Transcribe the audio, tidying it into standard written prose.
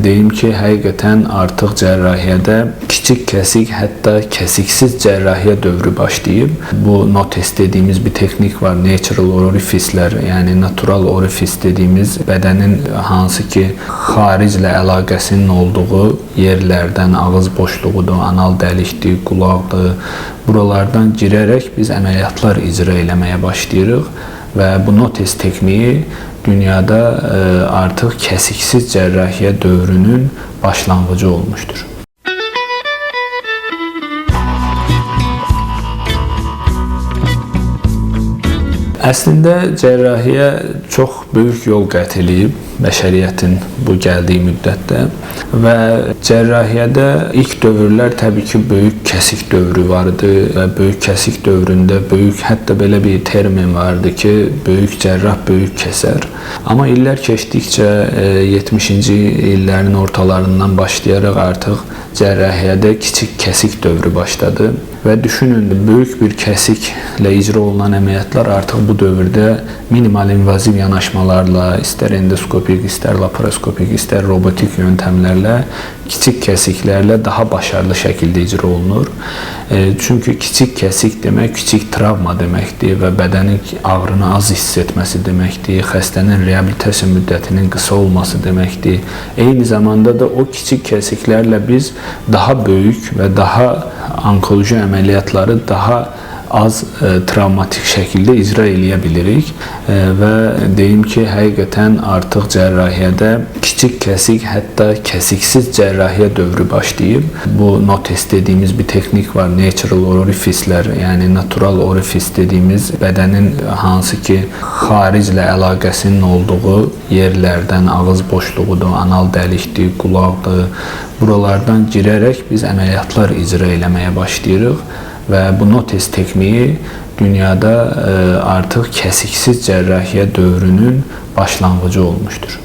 deyim ki, həqiqətən artıq cərrahiyyədə kiçik kəsik, hətta kəsiksiz cərrahiyyə dövrü başlayıb. Bu notes dediyimiz bir texnik var. Natural orifice'lər, yəni natural orifice dediyimiz bədənin hansı ki xariclə əlaqəsinin olduğu yerlərdən, ağız boşluğudur, anal dəlikdir, qulaqdır. Buralardan girərək biz əməliyyatlar icra eləməyə başlayırıq və bu notes texniyi dünyada artıq kəsiksiz cərrahiyyə dövrünün başlanğıcı olmuşdur. Əslində cərrahiyyə çox böyük yol qət edib bəşəriyyətin bu gəldiyi müddətdə və cərrahiyyədə ilk dövrlər təbii ki, böyük kəsik dövrü vardı və böyük kəsik dövründə hətta belə bir termin vardı ki, böyük cərrah böyük kəsər. Amma illər keçdikcə 70-ci illərin ortalarından başlayaraq artıq cərrahiyyədə kiçik kəsik dövrü başladı və düşünün, böyük bir kəsiklə icra olunan əməliyyatlar artıq bu dövrdə minimal invaziv yanaşmalarla, istər endoskopik, istər laparoskopik, istər robotik yöntəmlərlə, kiçik kəsiklərlə daha başarılı şəkildə icra olunur. Çünki kiçik kəsik demək, kiçik travma deməkdir və bədənin ağrını az hiss etməsi deməkdir, xəstənin reabilitasiya müddətinin qısa olması deməkdir. Eyni zamanda da o kiçik kəsiklərlə biz daha böyük və daha onkoloji əməliyyatları daha az travmatik şəkildə icra eləyə bilirik və deyim ki, həqiqətən artıq cərrahiyyədə kiçik kəsik, hətta kəsiksiz cərrahiyyə dövrü başlayıb. Bu notes dediyimiz bir texnik var. Natural orifice'lər, yəni natural orifice dediyimiz bədənin hansı ki xariclə əlaqəsinin olduğu yerlərdən, ağız boşluğudur, anal dəlikdir, qulaqdır. Buralardan girərək biz əməliyyatlar icra eləməyə başlayırıq və bu notes texniyi dünyada artıq kəsiksiz cərrahiyyə dövrünün başlanğıcı olmuşdur.